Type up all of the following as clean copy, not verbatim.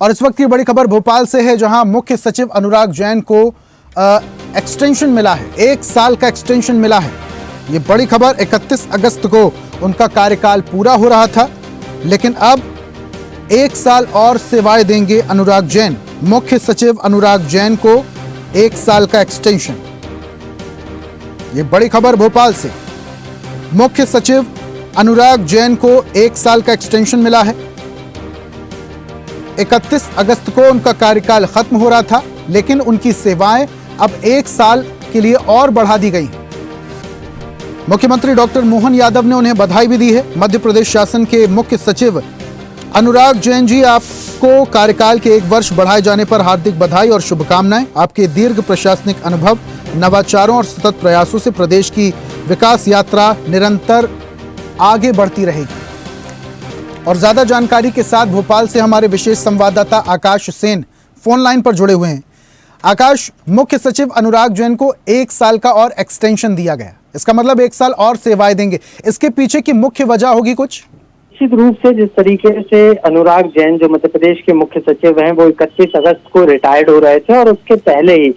और इस वक्त की बड़ी खबर भोपाल से है, जहां मुख्य सचिव अनुराग जैन को एक्सटेंशन मिला है। 1 साल का एक्सटेंशन मिला है। ये बड़ी खबर। 31 अगस्त को उनका कार्यकाल पूरा हो रहा था, लेकिन अब 1 साल और सेवाएं देंगे अनुराग जैन। मुख्य सचिव अनुराग जैन को 1 साल का एक्सटेंशन। ये बड़ी खबर भोपाल से। मुख्य सचिव अनुराग जैन को 1 साल का एक्सटेंशन मिला है। 31 अगस्त को उनका कार्यकाल खत्म हो रहा था, लेकिन उनकी सेवाएं अब 1 साल के लिए और बढ़ा दी गई हैं। मुख्यमंत्री डॉक्टर मोहन यादव ने उन्हें बधाई भी दी है। मध्य प्रदेश शासन के मुख्य सचिव अनुराग जैन जी, आपको कार्यकाल के 1 वर्ष बढ़ाए जाने पर हार्दिक बधाई और शुभकामनाएं। आपके दीर्घ प्रशासनिक अनुभव, नवाचारों और सतत प्रयासों से प्रदेश की विकास यात्रा निरंतर आगे बढ़ती रहेगी। और ज्यादा जानकारी के साथ भोपाल से हमारे विशेष संवाददाता आकाश सेन फोन लाइन पर जुड़े हुए हैं। आकाश, मुख्य सचिव अनुराग जैन को 1 साल का और एक्सटेंशन दिया गया, इसका मतलब 1 साल और सेवाएं देंगे। इसके पीछे की मुख्य वजह होगी कुछ? निश्चित रूप से जिस तरीके से अनुराग जैन जो मध्य प्रदेश के मुख्य सचिव हैं, वो 31 अगस्त को रिटायर्ड हो रहे थे और उसके पहले ही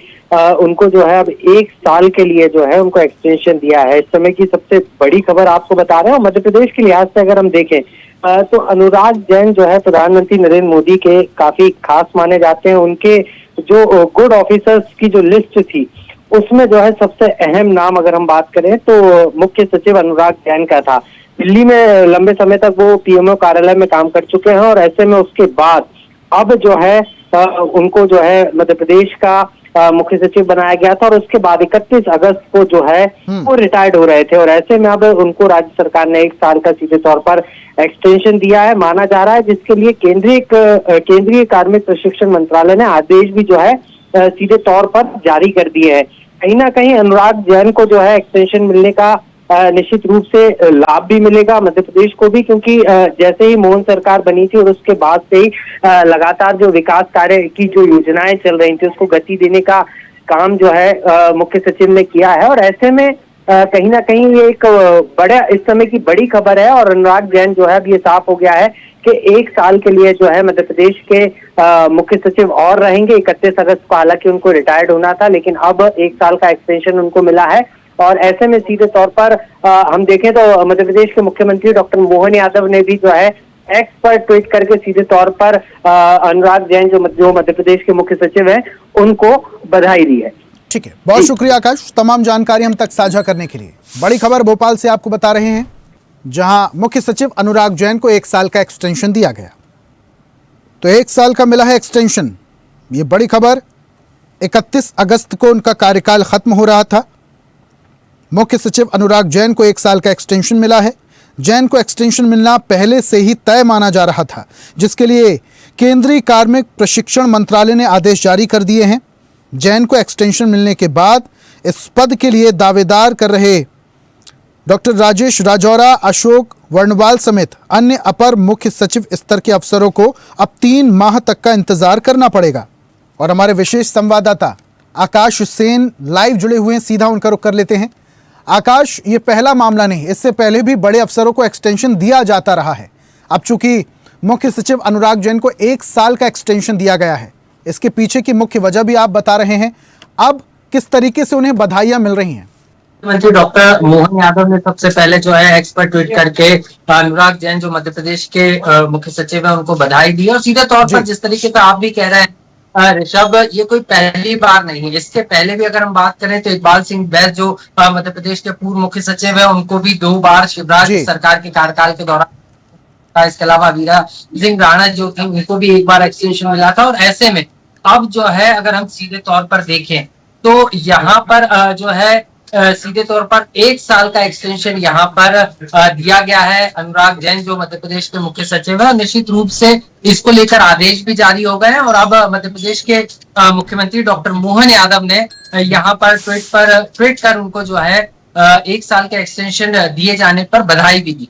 उनको जो है अब 1 साल के लिए जो है उनको एक्सटेंशन दिया है। इस समय की सबसे बड़ी खबर आपको बता रहे हैं। मध्य प्रदेश के लिहाज से अगर हम देखें तो अनुराग जैन जो है प्रधानमंत्री नरेंद्र मोदी के काफी खास माने जाते हैं। उनके जो गुड ऑफिसर्स की जो लिस्ट थी, उसमें जो है सबसे अहम नाम अगर हम बात करें तो मुख्य सचिव अनुराग जैन का था। दिल्ली में लंबे समय तक वो पीएमओ कार्यालय में काम कर चुके हैं और ऐसे में उसके बाद अब जो है उनको जो है मध्य प्रदेश का मुख्य सचिव बनाया गया था और उसके बाद 31 अगस्त को जो है वो रिटायर्ड हो रहे थे और ऐसे में अब उनको राज्य सरकार ने 1 साल का सीधे तौर पर एक्सटेंशन दिया है, माना जा रहा है, जिसके लिए केंद्रीय कार्मिक प्रशिक्षण मंत्रालय ने आदेश भी जो है सीधे तौर पर जारी कर दिए हैं। कहीं ना कहीं अनुराग जैन को जो है एक्सटेंशन मिलने का निश्चित रूप से लाभ भी मिलेगा मध्य प्रदेश को भी, क्योंकि जैसे ही मोहन सरकार बनी थी और उसके बाद से ही लगातार जो विकास कार्य की जो योजनाएं चल रही थी उसको गति देने का काम जो है मुख्य सचिव ने किया है। और ऐसे में कहीं ना कहीं ये एक बड़ा इस समय की बड़ी खबर है और अनुराग जैन जो है अब ये साफ हो गया है कि 1 साल के लिए जो है मध्य प्रदेश के मुख्य सचिव और रहेंगे। 31 अगस्त को हालांकि उनको रिटायर्ड होना था, लेकिन अब 1 साल का एक्सटेंशन उनको मिला है। और ऐसे में सीधे तौर पर हम देखें तो मध्य प्रदेश के मुख्यमंत्री डॉक्टर मोहन यादव ने भी जो है एक्स पर ट्वीट करके सीधे तौर पर अनुराग जैन जो मध्य प्रदेश के मुख्य सचिव हैं उनको बधाई दी है। ठीक है, बहुत शुक्रिया आकाश, तमाम जानकारी हम तक साझा करने के लिए। बड़ी खबर भोपाल से आपको बता रहे हैं, जहां मुख्य सचिव अनुराग जैन को 1 साल का एक्सटेंशन दिया गया। तो 1 साल का मिला है एक्सटेंशन। ये बड़ी खबर। 31 अगस्त को उनका कार्यकाल खत्म हो रहा था। मुख्य सचिव अनुराग जैन को 1 साल का एक्सटेंशन मिला है। जैन को एक्सटेंशन मिलना पहले से ही तय माना जा रहा था, जिसके लिए केंद्रीय कार्मिक प्रशिक्षण मंत्रालय ने आदेश जारी कर दिए हैं। जैन को एक्सटेंशन मिलने के बाद इस पद के लिए दावेदार कर रहे डॉक्टर राजेश राजौरा, अशोक वर्णवाल समेत अन्य अपर मुख्य सचिव स्तर के अफसरों को अब 3 माह तक का इंतजार करना पड़ेगा। और हमारे विशेष संवाददाता आकाश सेन लाइव जुड़े हुए हैं, सीधा उनका रुख कर लेते हैं। आकाश, ये पहला मामला नहीं, इससे पहले भी बड़े अफसरों को एक्सटेंशन दिया जाता रहा है। अब चूंकि मुख्य सचिव अनुराग जैन को 1 साल का एक्सटेंशन दिया गया है, इसके पीछे की मुख्य वजह भी आप बता रहे हैं। अब किस तरीके से उन्हें बधाइयां मिल रही हैं? मुख्यमंत्री डॉक्टर मोहन यादव ने सबसे पहले जो है एक्स पर ट्वीट करके अनुराग जैन जो मध्य प्रदेश के मुख्य सचिव है उनको बधाई दी। और सीधे तौर पर जिस तरीके से आप भी कह रहे हैं ऋषभ, ये कोई पहली बार नहीं है। इसके पहले भी अगर हम बात करें तो इकबाल सिंह बैस जो मध्य प्रदेश के पूर्व मुख्य सचिव है, उनको भी 2 बार शिवराज सरकार के कार्यकाल के दौरान, इसके अलावा वीरा सिंह राणा जो थी उनको भी 1 बार एक्सटेंशन मिला था। और ऐसे में अब जो है अगर हम सीधे तौर पर देखें तो यहाँ पर जो है सीधे तौर पर 1 साल का एक्सटेंशन यहाँ पर दिया गया है अनुराग जैन जो मध्य प्रदेश के मुख्य सचिव है। निश्चित रूप से इसको लेकर आदेश भी जारी हो गए हैं और अब मध्य प्रदेश के मुख्यमंत्री डॉक्टर मोहन यादव ने यहाँ पर ट्वीट कर उनको जो है 1 साल के एक्सटेंशन दिए जाने पर बधाई भी दी।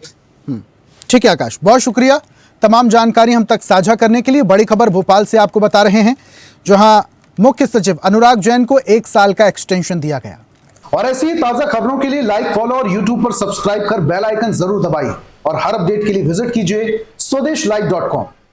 ठीक है आकाश, बहुत शुक्रिया तमाम जानकारी हम तक साझा करने के लिए। बड़ी खबर भोपाल से आपको बता रहे हैं, जहां मुख्य सचिव अनुराग जैन को 1 साल का एक्सटेंशन दिया गया। और ऐसी ही ताजा खबरों के लिए लाइक, फॉलो और यूट्यूब पर सब्सक्राइब कर बेल आइकन जरूर दबाइए और हर अपडेट के लिए विजिट कीजिए स्वदेशलाइव.com।